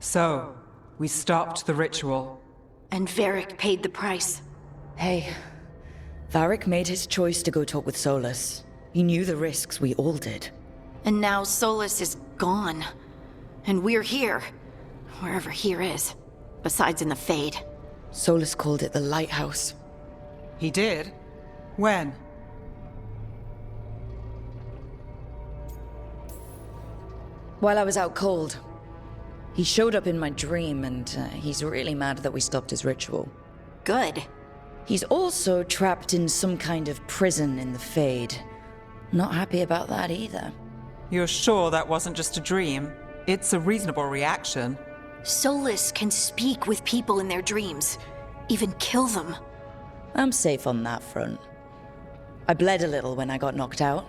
So, we stopped the ritual. And Varric paid the price. Hey, Varric made his choice to go talk with Solus. He knew the risks, we all did. And now Solus is gone. And we're here. Wherever here is. Besides in the Fade. Solus called it the Lighthouse. He did? When? While I was out cold. He showed up in my dream, and he's really mad that we stopped his ritual. Good. He's also trapped in some kind of prison in the Fade. Not happy about that either. You're sure that wasn't just a dream? It's a reasonable reaction. Solus can speak with people in their dreams. Even kill them. I'm safe on that front. I bled a little when I got knocked out.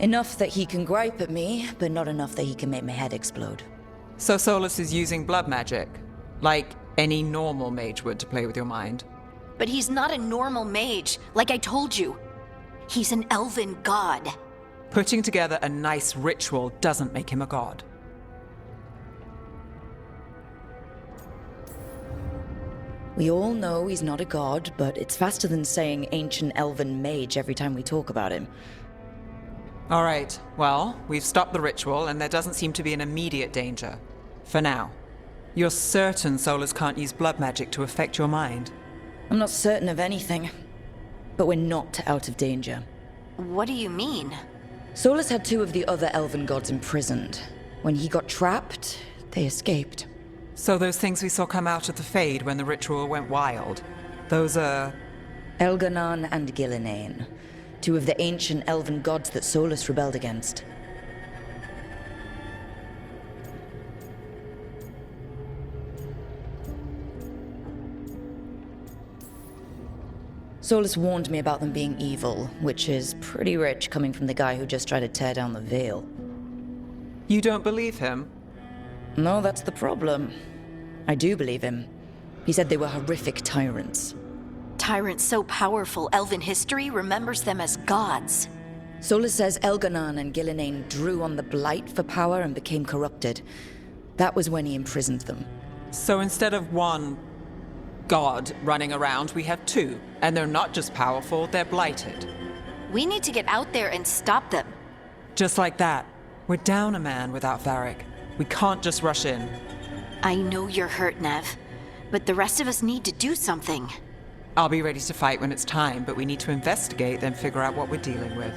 Enough that he can gripe at me, but not enough that he can make my head explode. So Solus is using blood magic, like any normal mage would to play with your mind. But he's not a normal mage, like I told you. He's an elven god. Putting together a nice ritual doesn't make him a god. We all know he's not a god, but it's faster than saying ancient elven mage every time we talk about him. All right, well, we've stopped the ritual and there doesn't seem to be an immediate danger. For now. You're certain Solus can't use blood magic to affect your mind? I'm not certain of anything, but we're not out of danger. What do you mean? Solus had two of the other elven gods imprisoned. When he got trapped, they escaped. So those things we saw come out of the Fade when the ritual went wild, those are... Elganon and Gillinane, two of the ancient elven gods that Solus rebelled against. Solus warned me about them being evil, which is pretty rich coming from the guy who just tried to tear down the veil. You don't believe him? No, that's the problem. I do believe him. He said they were horrific tyrants. Tyrants so powerful, elven history remembers them as gods. Solus says Elganon and Gillinane drew on the Blight for power and became corrupted. That was when he imprisoned them. So instead of one god running around, we have two. And they're not just powerful, they're blighted. We need to get out there and stop them. Just like that. We're down a man without Varric. We can't just rush in. I know you're hurt, Nev. But the rest of us need to do something. I'll be ready to fight when it's time, but we need to investigate, then figure out what we're dealing with.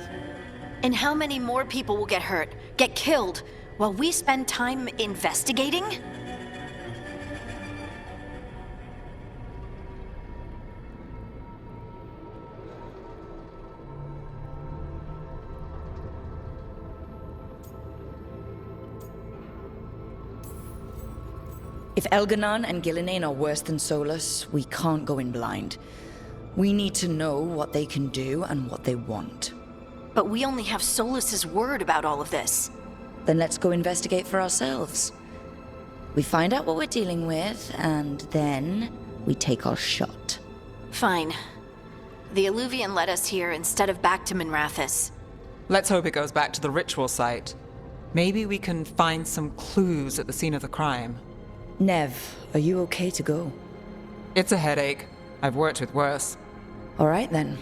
And how many more people will get hurt, get killed, while we spend time investigating? If Elganon and Gillinane are worse than Solus, we can't go in blind. We need to know what they can do and what they want. But we only have Solus's word about all of this. Then let's go investigate for ourselves. We find out what we're dealing with, and then we take our shot. Fine. The Illuvian led us here instead of back to Minrathous. Let's hope it goes back to the ritual site. Maybe we can find some clues at the scene of the crime. Nev, are you okay to go? It's a headache. I've worked with worse. All right then.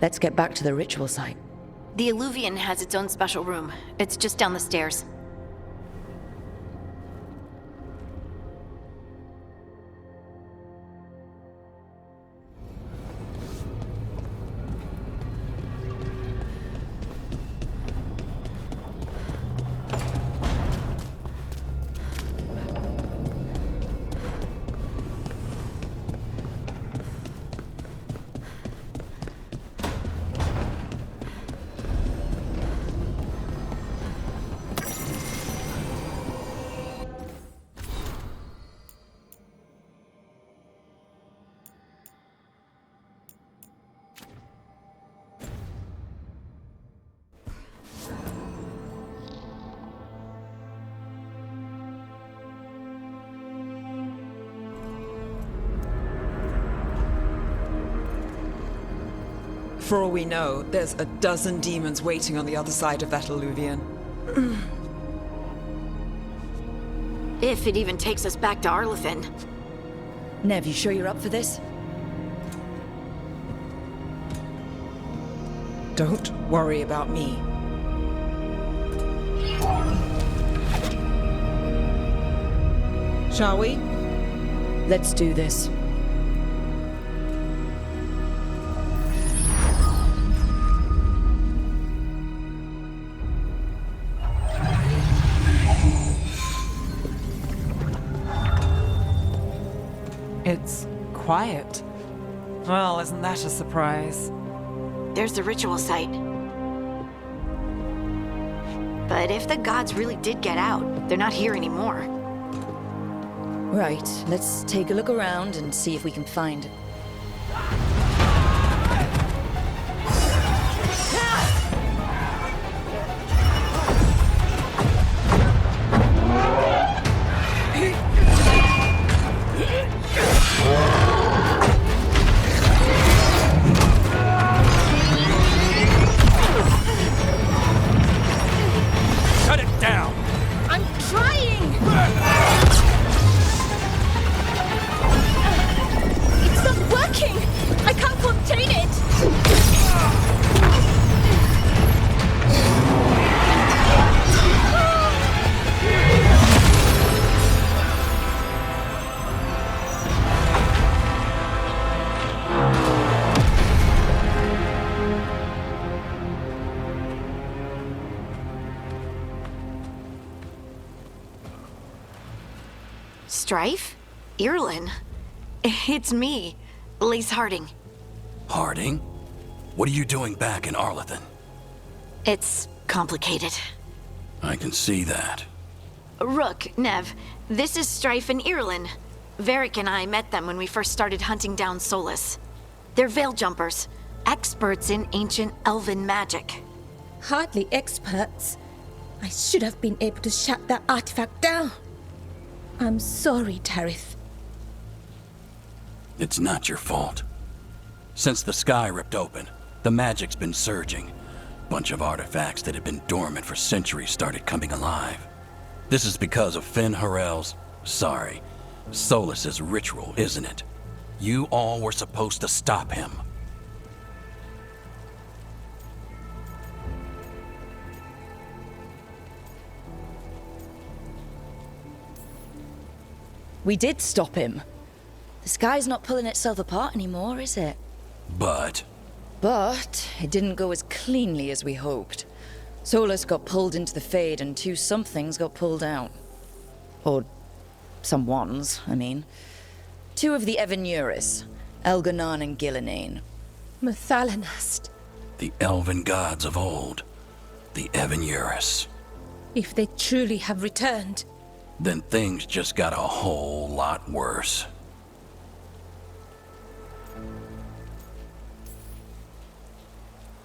Let's get back to the ritual site. The Illuvian has its own special room. It's just down the stairs. For all we know, there's a dozen demons waiting on the other side of that Illuvian. If it even takes us back to Arlethan. Nev, you sure you're up for this? Don't worry about me. Shall we? Let's do this. It's quiet. Well, isn't that a surprise? There's the ritual site. But if the gods really did get out, they're not here anymore. Right, let's take a look around and see if we can find... Shut it down! I'm trying! It's not working! I can't contain it! Strife? Irlin? It's me, Lise Harding. Harding? What are you doing back in Arlethan? It's complicated. I can see that. Rook, Nev, this is Strife and Irlin. Varric and I met them when we first started hunting down Solus. They're veil jumpers, experts in ancient elven magic. Hardly experts. I should have been able to shut that artifact down. I'm sorry, Tarith. It's not your fault. Since the sky ripped open, the magic's been surging. Bunch of artifacts that had been dormant for centuries started coming alive. This is because of Finn Harel's, Solus's ritual, isn't it? You all were supposed to stop him. We did stop him. The sky's not pulling itself apart anymore, is it? But But it didn't go as cleanly as we hoped. Solus got pulled into the Fade and two somethings got pulled out. Or someones, I mean. Two of the Evanuris, Elganan and Gillinane. Mathalanast. the elven gods of old, the Evanuris. If they truly have returned. Then things just got a whole lot worse.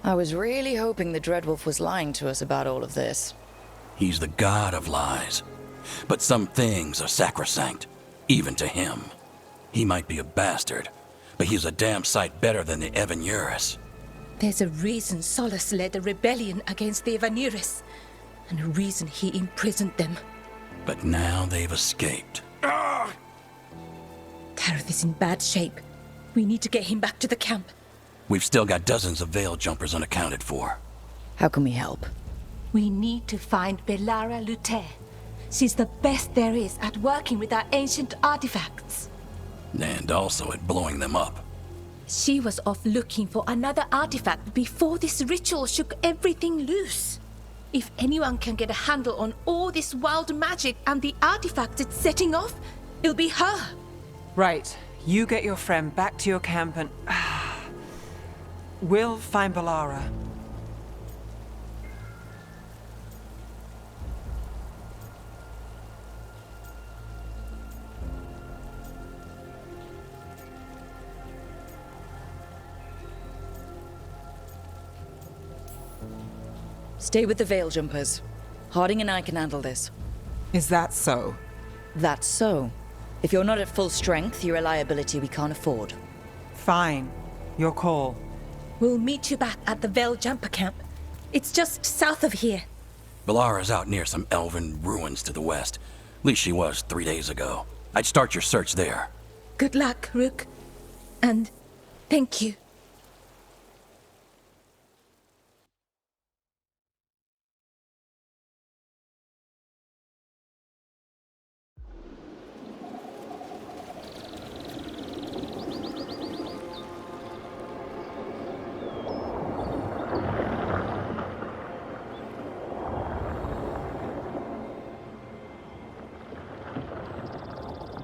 I was really hoping the Dreadwolf was lying to us about all of this. He's the god of lies. But some things are sacrosanct, even to him. He might be a bastard, but he's a damn sight better than the Evanuris. There's a reason Solus led a rebellion against the Evanuris, and a reason he imprisoned them. But now they've escaped. Tareth is in bad shape. We need to get him back to the camp. We've still got dozens of veil jumpers unaccounted for. How can we help? We need to find Belara Luthe. She's the best there is at working with our ancient artifacts. And also at blowing them up. She was off looking for another artifact before this ritual shook everything loose. If anyone can get a handle on all this wild magic and the artifacts it's setting off, it'll be her. Right. You get your friend back to your camp and... we'll find Belara. Stay with the Veil Jumpers. Harding and I can handle this. Is that so? That's so. If you're not at full strength, you're a liability we can't afford. Fine. Your call. We'll meet you back at the Veil Jumper camp. It's just south of here. Belara's out near some elven ruins to the west. At least she was 3 days ago. I'd start your search there. Good luck, Rook. And thank you.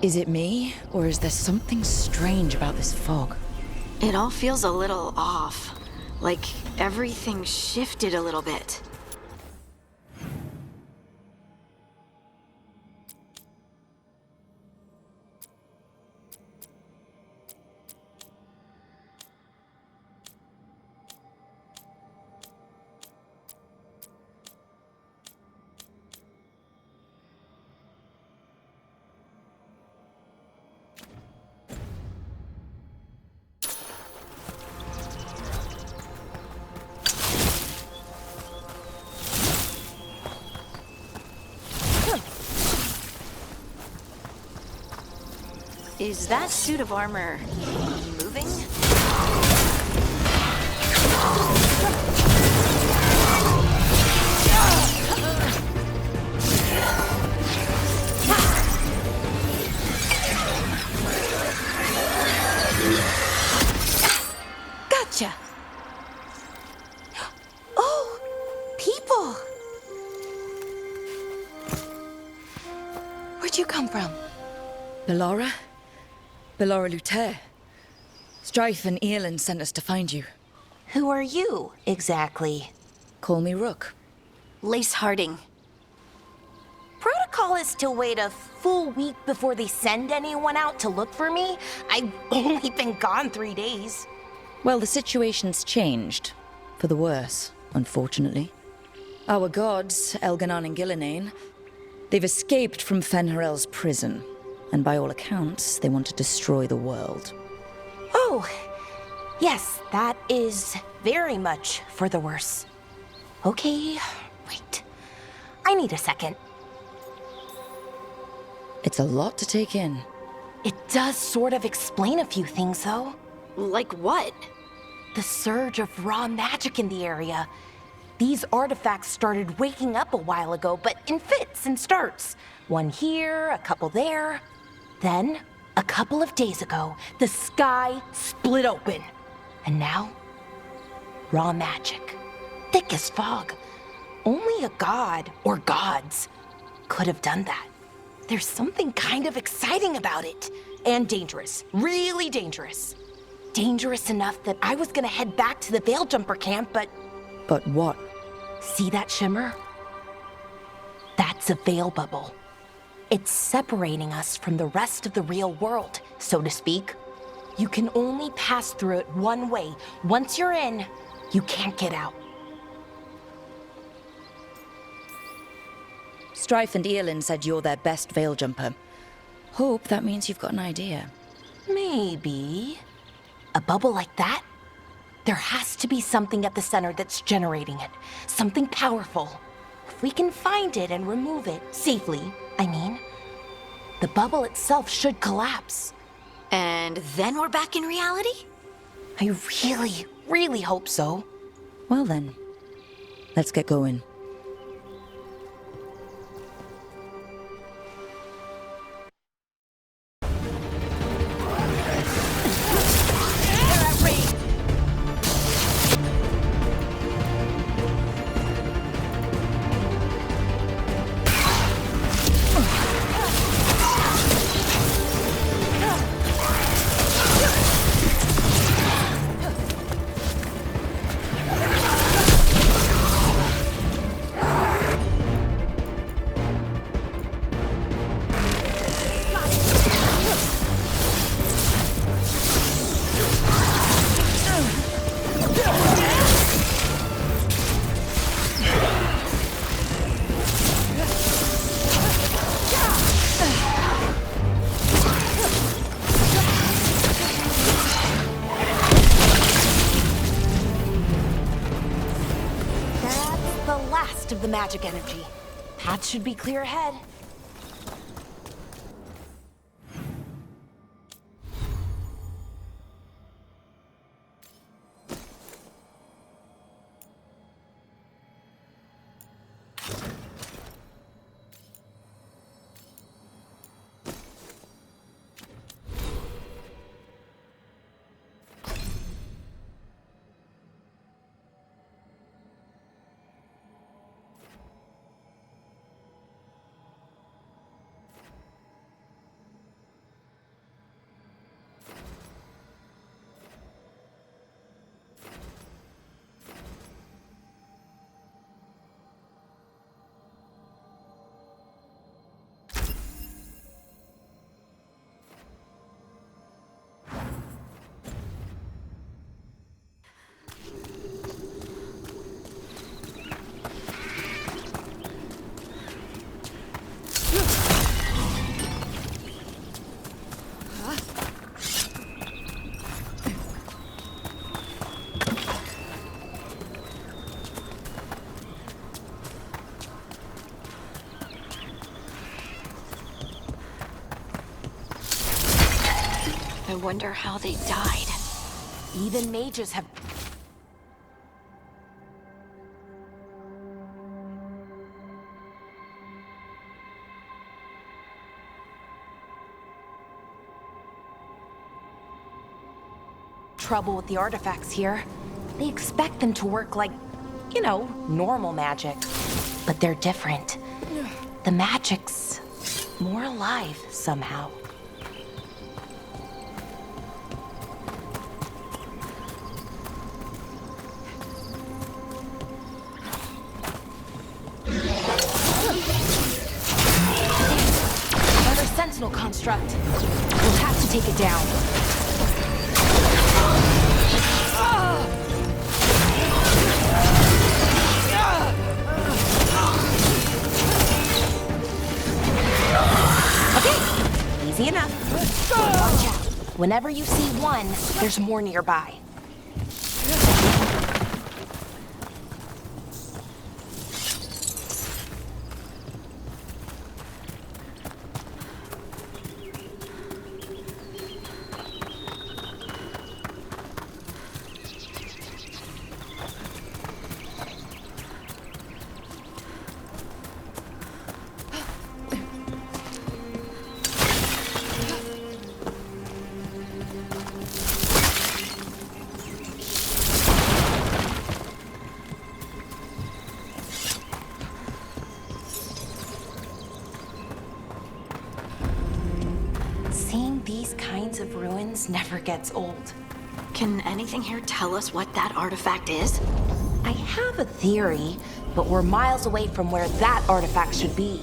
Is it me, or is there something strange about this fog? It all feels a little off. Like everything shifted a little bit. Is that suit of armor moving? Gotcha! Oh, people! Where'd you come from? Bellara? Bellara Luther. Strife and Earlin sent us to find you. Who are you, exactly? Call me Rook. Lace Harding. Protocol is to wait a full week before they send anyone out to look for me. I've only been gone 3 days. Well, the situation's changed. For the worse, unfortunately. Our gods, Elganon and Gillinane, they've escaped from Fen'Harel's prison. And by all accounts, they want to destroy the world. Oh, yes, that is very much for the worse. Okay, wait. I need a second. It's a lot to take in. It does sort of explain a few things, though. Like what? The surge of raw magic in the area. These artifacts started waking up a while ago, but in fits and starts. One here, a couple there. Then, a couple of days ago, the sky split open. And now, raw magic. Thick as fog. Only a god, or gods, could have done that. There's something kind of exciting about it. And dangerous. Really dangerous. Dangerous enough that I was gonna head back to the Veil Jumper camp, but... But what? See that shimmer? That's a veil bubble. It's separating us from the rest of the real world, so to speak. You can only pass through it one way. Once you're in, you can't get out. Strife and Earlin said you're their best veil jumper. Hope that means you've got an idea. Maybe. A bubble like that? There has to be something at the center that's generating it. Something powerful. If we can find it and remove it, safely, I mean, the bubble itself should collapse. And then we're back in reality? I really, really hope so. Well then, let's get going. Of the magic energy. Path should be clear ahead. I wonder how they died. Even mages have... trouble with the artifacts here. They expect them to work like, you know, normal magic. But they're different. The magic's more alive somehow. Another sentinel construct. We'll have to take it down. Okay, easy enough. Watch out. Whenever you see one, there's more nearby. Seeing these kinds of ruins never gets old. Can anything here tell us what that artifact is? I have a theory, but we're miles away from where that artifact should be.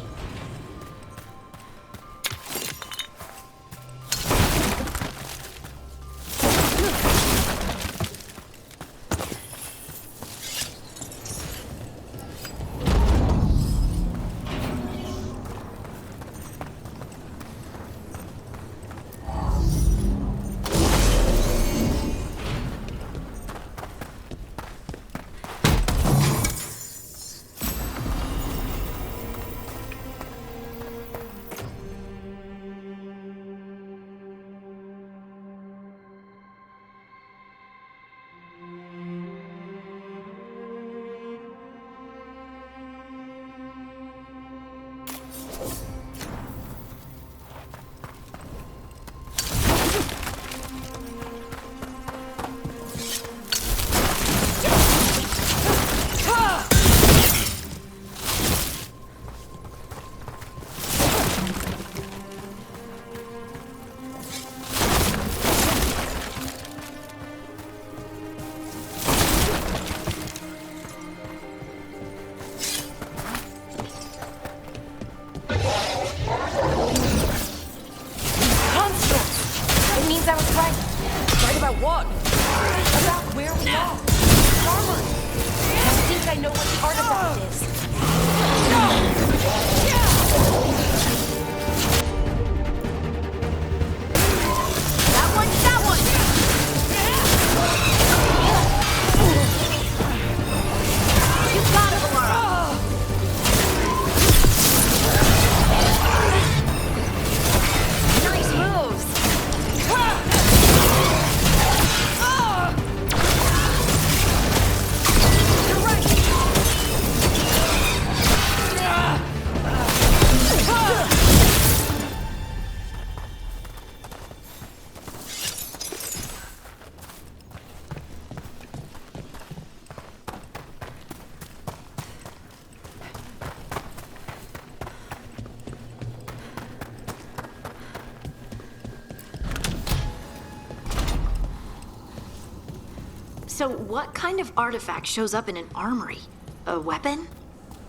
So what kind of artifact shows up in an armory? A weapon?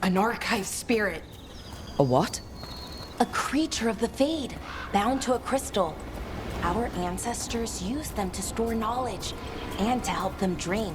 An archive spirit. A what? A creature of the Fade, bound to a crystal. Our ancestors used them to store knowledge and to help them dream.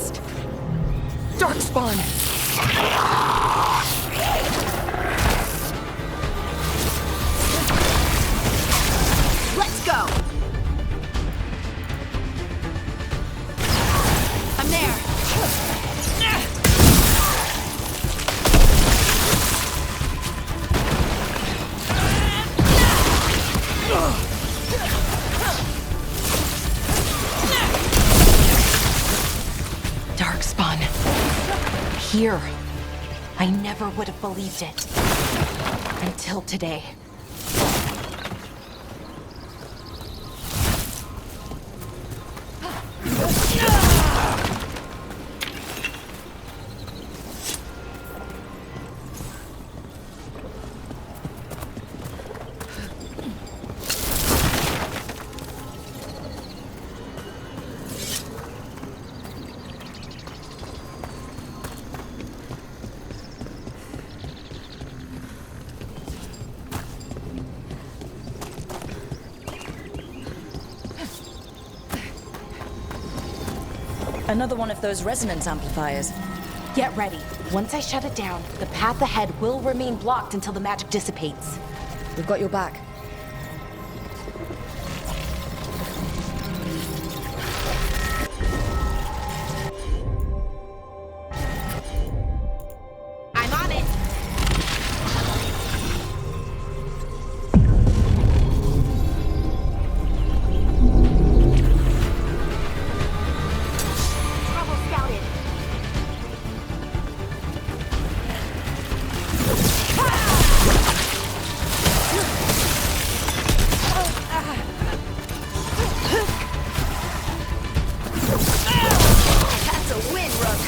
fast! Darkspawn! Let's go! I'm there! Darkspawn. Here. I never would have believed it. Until today. Another one of those resonance amplifiers. Get ready. Once I shut it down, the path ahead will remain blocked until the magic dissipates. We've got your back. I'm on it! Trouble scouted. That's a win, Rook.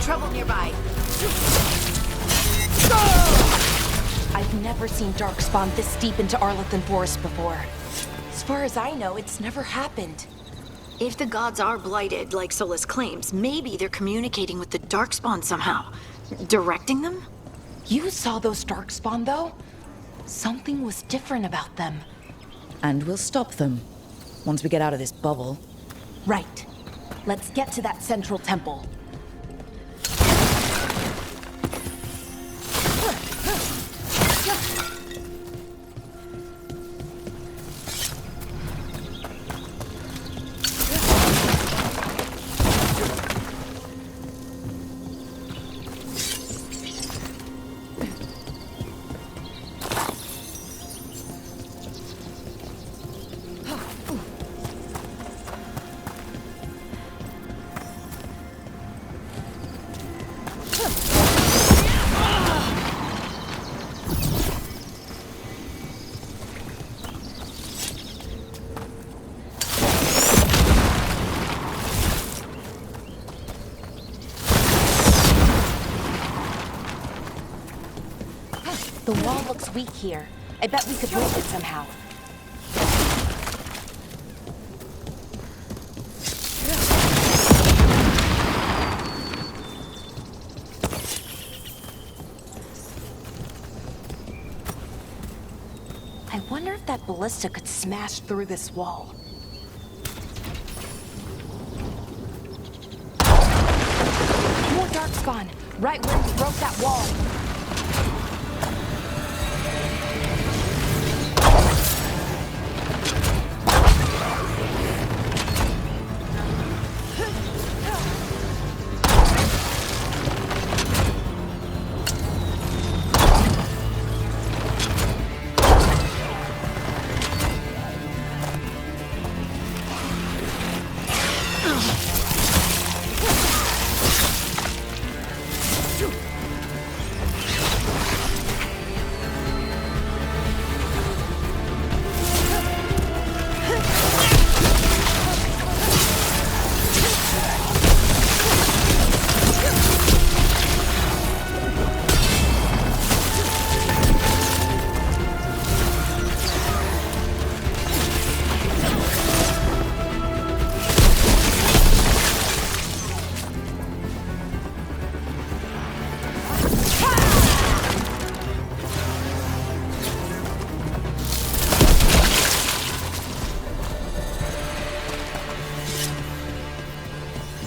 Trouble nearby. I've never seen Darkspawn this deep into Arlethan Forest before. As far as I know, it's never happened. If the gods are blighted, like Solus claims, maybe they're communicating with the Darkspawn somehow. Directing them? You saw those Darkspawn, though? Something was different about them. And we'll stop them. Once we get out of this bubble. Right. Let's get to that central temple. The wall looks weak here. I bet we could break it somehow. I wonder if that ballista could smash through this wall. More Darkspawn, right where we broke that wall.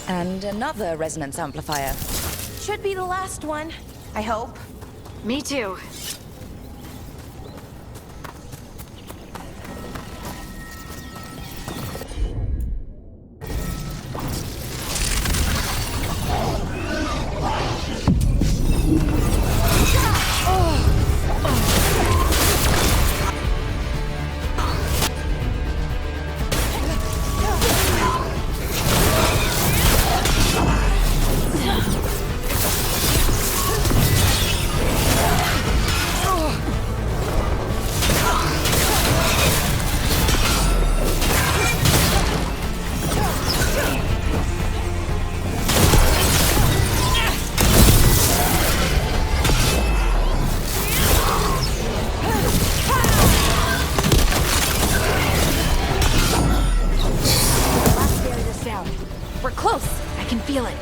And another resonance amplifier. Should be the last one, I hope. Me too. We're close. I can feel it.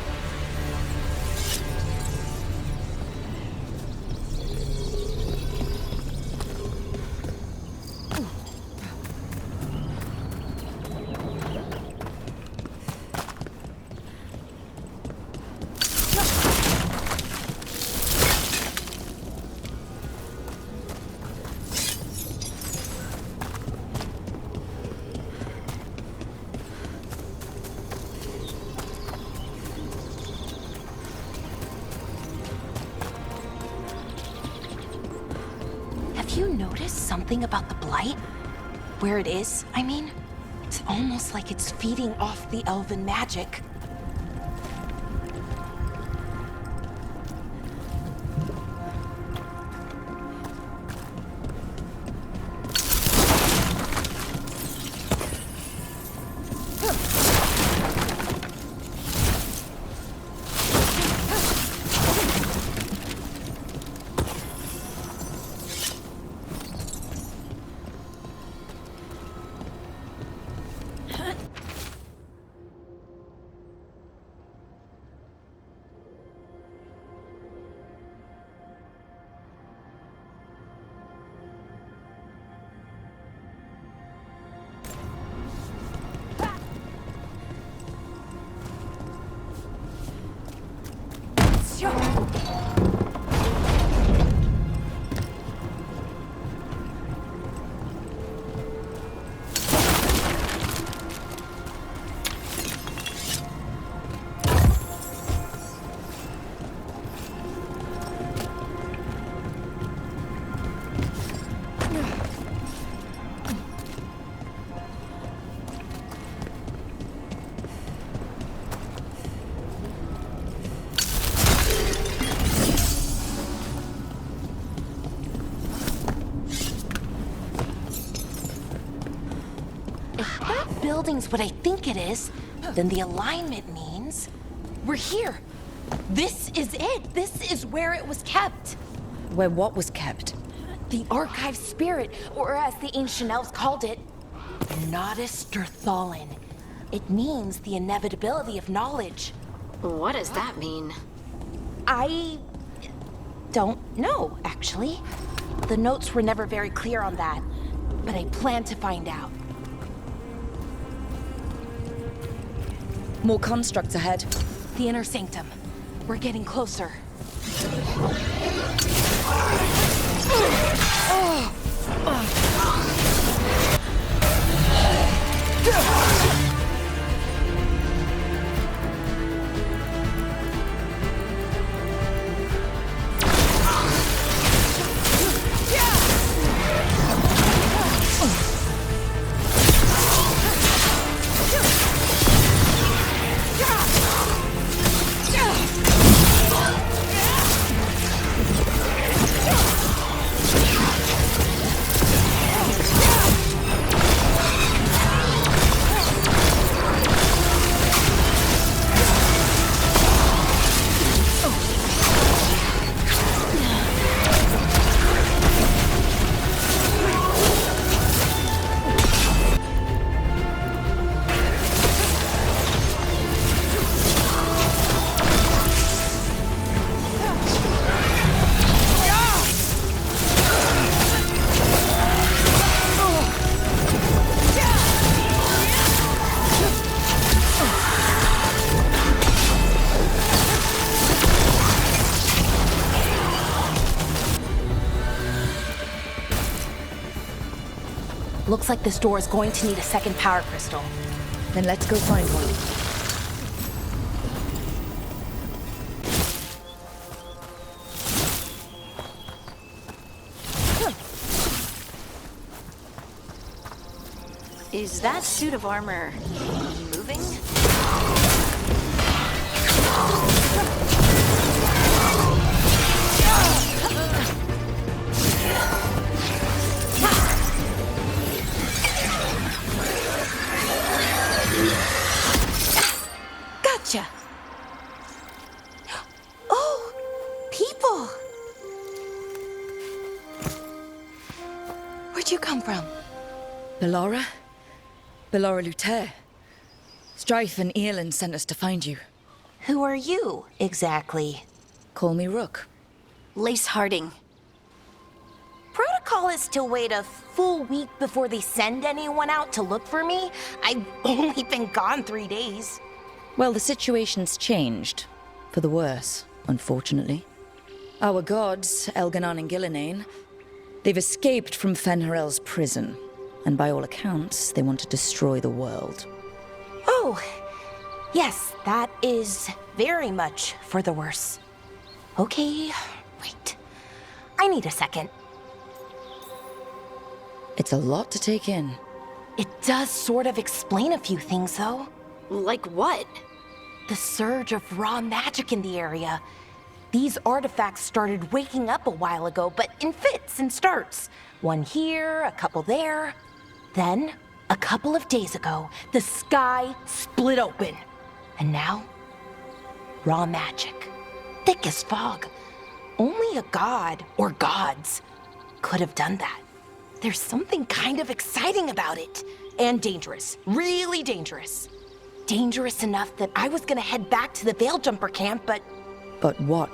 Have you noticed something about the blight? Where it is, I mean? It's almost like it's feeding off the elven magic. Building's what I think it is, then the alignment means we're here. This is it. This is where it was kept. Where what was kept? The archive spirit, or as the ancient elves called it, Nodus Derthalin. It means the inevitability of knowledge. What does that mean? I don't know, actually. The notes were never very clear on that, but I plan to find out. More constructs ahead. The inner sanctum. We're getting closer. Looks like this door is going to need a second power crystal. Then let's go find one. Is that suit of armor moving? Gotcha! Oh, people! Where'd you come from? Bellora? Bellora Luther. Strife and Earlin sent us to find you. Who are you, exactly? Call me Rook. Lace Harding. Protocol is to wait a full week before they send anyone out to look for me. I've only been gone 3 days. Well, the situation's changed. For the worse, unfortunately. Our gods, Elganon and Gillinane, they've escaped from Fen'Harel's prison. And by all accounts, they want to destroy the world. Oh, yes, that is very much for the worse. Okay, wait. I need a second. It's a lot to take in. It does sort of explain a few things, though. Like what? The surge of raw magic in the area. These artifacts started waking up a while ago, but in fits and starts. One here, a couple there. Then, a couple of days ago, the sky split open. And now, raw magic. Thick as fog. Only a god, or gods, could have done that. There's something kind of exciting about it. And dangerous. Really dangerous. Dangerous enough that I was gonna head back to the Veil Jumper camp, but... But what?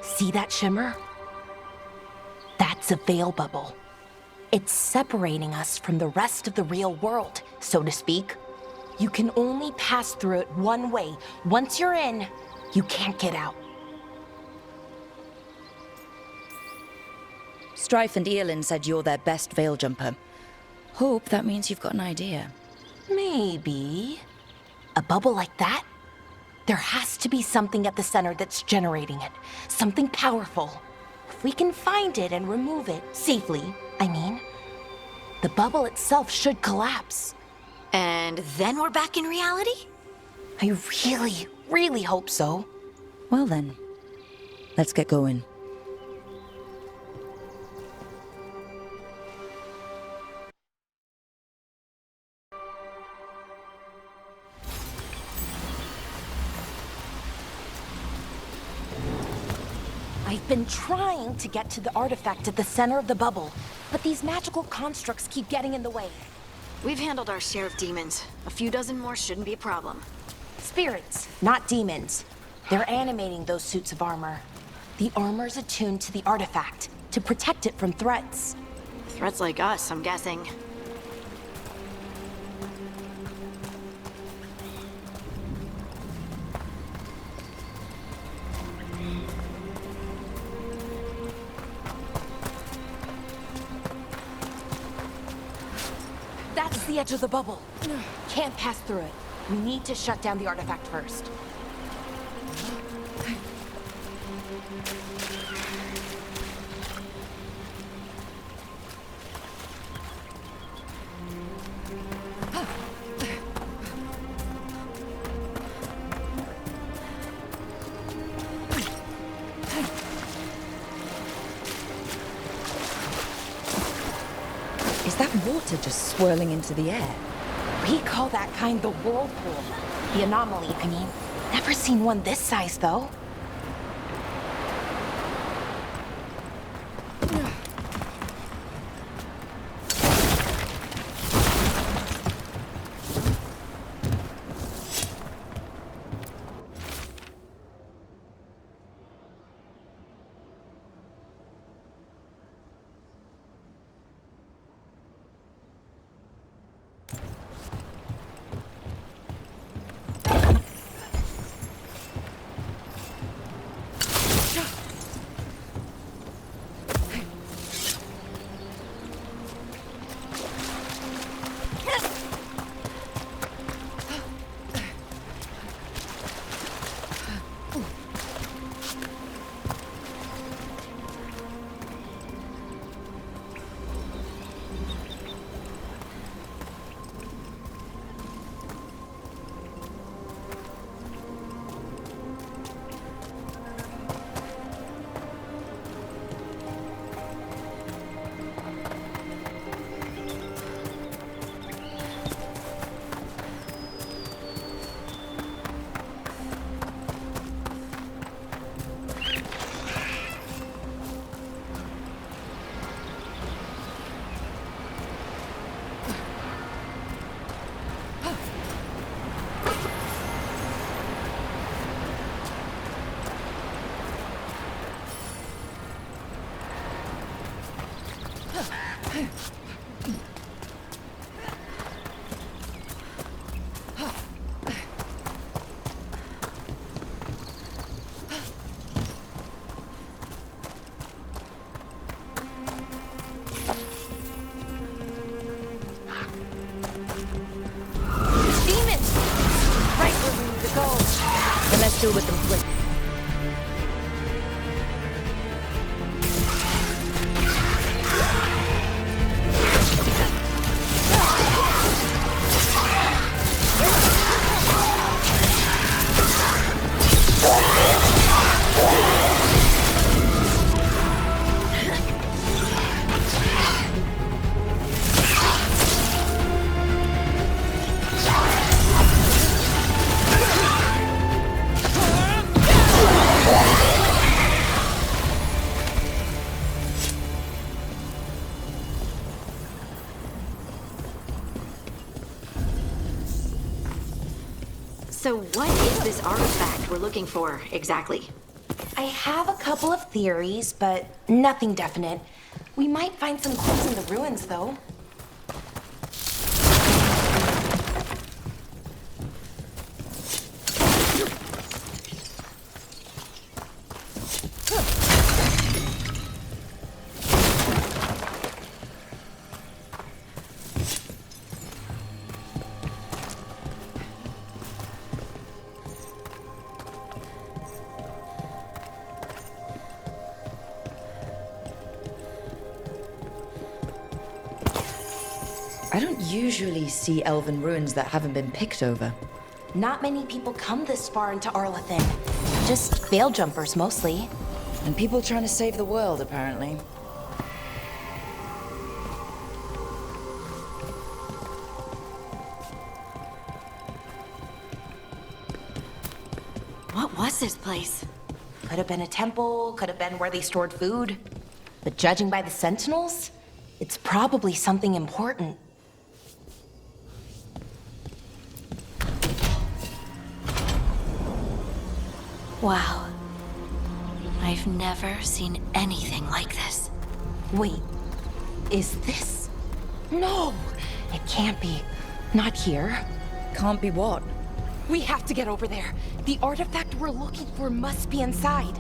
See that shimmer? That's a veil bubble. It's separating us from the rest of the real world, so to speak. You can only pass through it one way. Once you're in, you can't get out. Strife and Earlin said you're their best veil jumper. Hope that means you've got an idea. Maybe. A bubble like that? There has to be something at the center that's generating it. Something powerful. If we can find it and remove it, safely, I mean, the bubble itself should collapse. And then we're back in reality? I really, really hope so. Well then, let's get going. I've been trying to get to the artifact at the center of the bubble, but these magical constructs keep getting in the way. We've handled our share of demons. A few dozen more shouldn't be a problem. Spirits, not demons. They're animating those suits of armor. The armor's attuned to the artifact, to protect it from threats. Threats like us, I'm guessing. That's the edge of the bubble. Can't pass through it. We need to shut down the artifact first. Is that water just swirling into the air? We call that kind the whirlpool. The anomaly, I mean. Never seen one this size, though. Demons! Right where we need to go. Then let's deal with them quick. So what is this artifact we're looking for, exactly? I have a couple of theories, but nothing definite. We might find some clues in the ruins, though. I don't usually see elven ruins that haven't been picked over. Not many people come this far into Arlathan. Just veil jumpers, mostly. And people trying to save the world, apparently. What was this place? Could have been a temple, could have been where they stored food. But judging by the sentinels, it's probably something important. Wow. I've never seen anything like this. Wait, is this? No, it can't be. Not here. Can't be what? We have to get over there. The artifact we're looking for must be inside.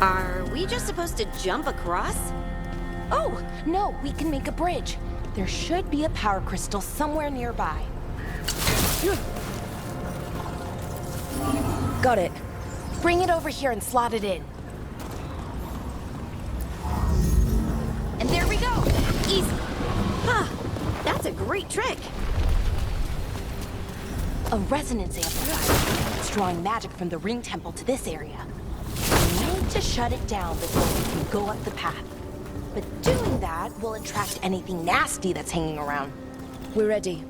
Are we just supposed to jump across? Oh, no, we can make a bridge. There should be a power crystal somewhere nearby. Got it. Bring it over here and slot it in. And there we go! Easy! Huh, that's a great trick! A resonance amplifier. It's drawing magic from the ring temple to this area. We need to shut it down before we can go up the path. But doing that will attract anything nasty that's hanging around. We're ready.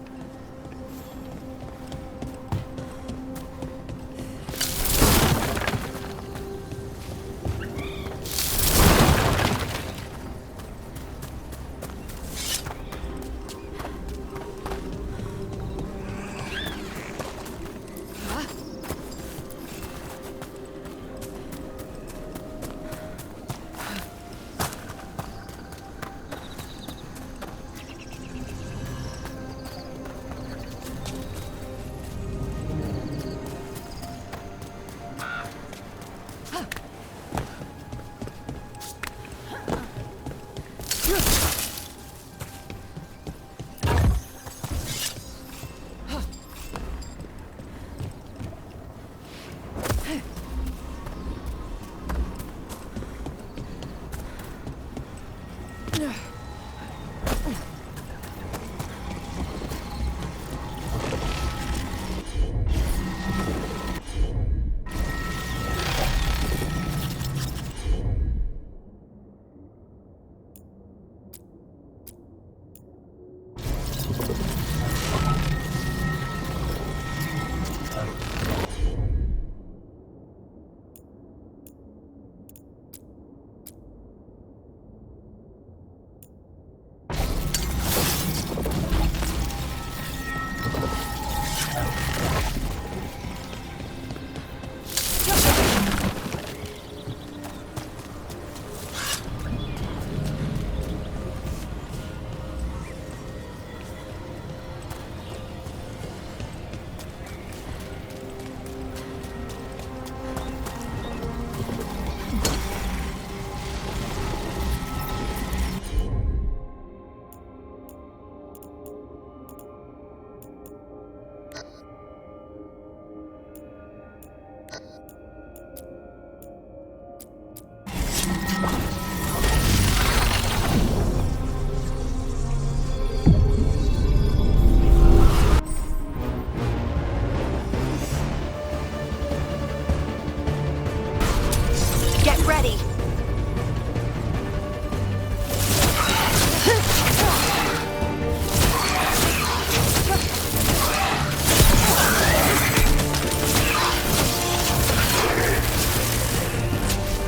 ready.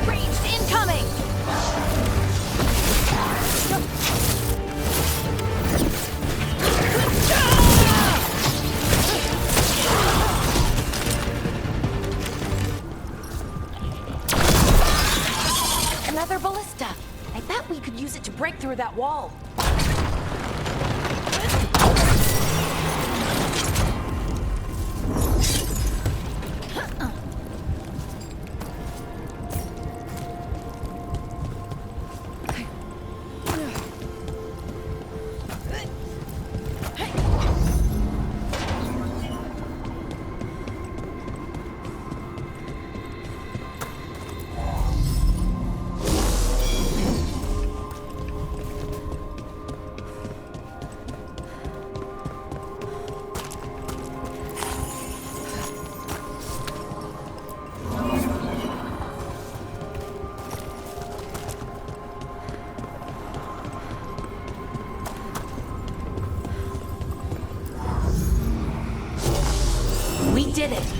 Ranged incoming! Another ballista. I bet we could use it to break through that wall. We did it!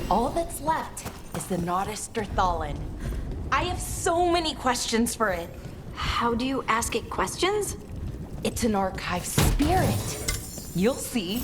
All that's left is the Nodus Derthalin. I have so many questions for it. How do you ask it questions? It's an archive spirit. You'll see.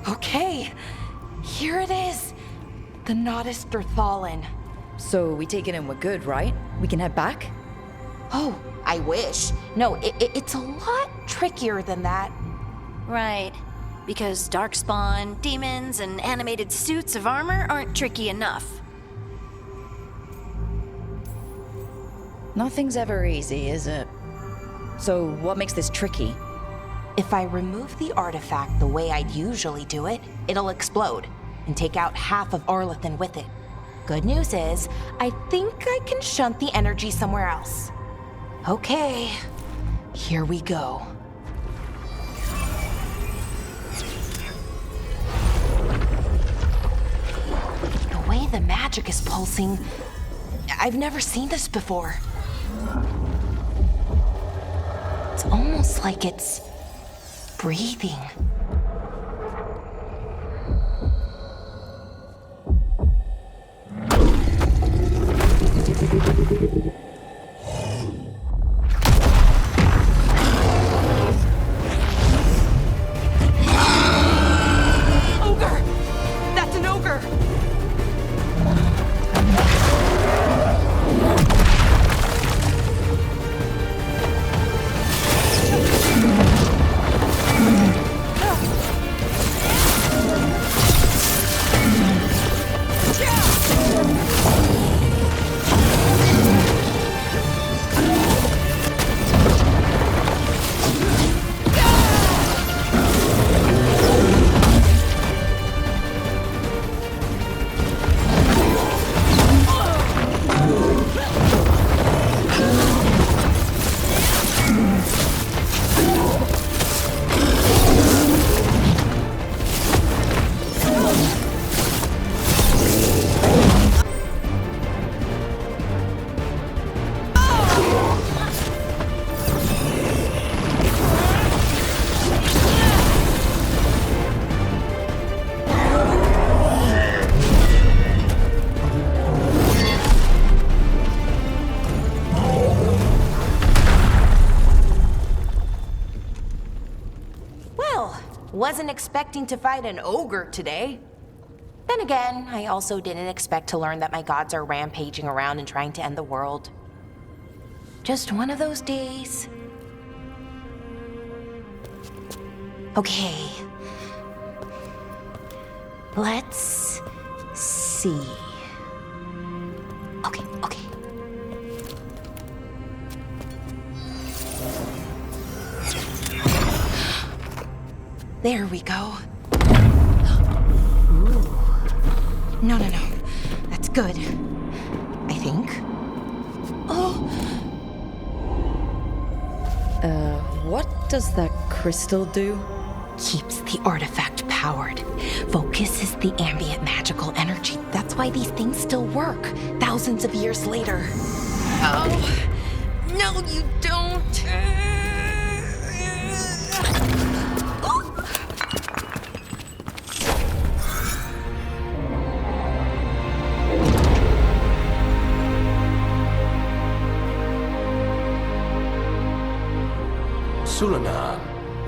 Okay, here it is. The Nodus Derthalin. So we take it and we're good, right? We can head back? Oh, I wish. No, it's a lot trickier than that. Right. Because darkspawn, demons, and animated suits of armor aren't tricky enough. Nothing's ever easy, is it? So what makes this tricky? If I remove the artifact the way I'd usually do it, it'll explode and take out half of Arlathan with it. Good news is, I think I can shunt the energy somewhere else. Okay, here we go. The way the magic is pulsing, I've never seen this before. It's almost like it's breathing. Ogre! That's an ogre! Wasn't expecting to fight an ogre today. Then again, I also didn't expect to learn that my gods are rampaging around and trying to end the world. Just one of those days. Okay. Let's see. Okay, okay. There we go. Ooh. No. That's good. I think. Oh! What does that crystal do? Keeps the artifact powered. Focuses the ambient magical energy. That's why these things still work, thousands of years later. Oh! No, you don't! Sulanan,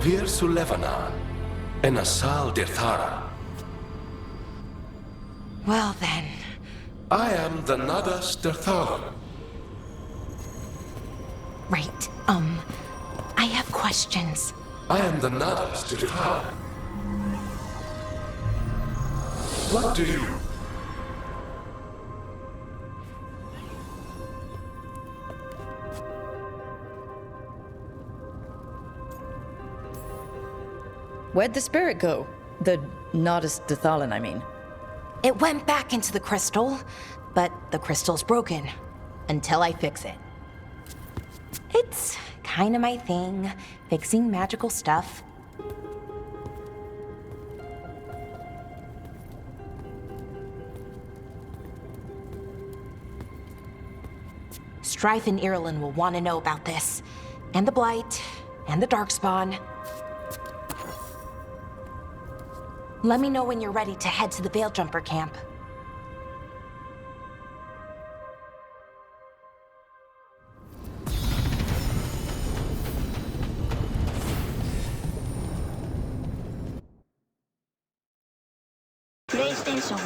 Vir Sulevanan, and Asal Dirthara. Well then. I am the Nadas Dirthalan. Right, I have questions. I am the Nadas Dirthalan. What do you... Where'd the spirit go? The Nodus Dathalan, I mean. It went back into the crystal, but the crystal's broken. Until I fix it. It's kinda my thing, fixing magical stuff. Strife and Ireland will want to know about this. And the Blight, and the Darkspawn. Let me know when you're ready to head to the Veil Jumper camp. PlayStation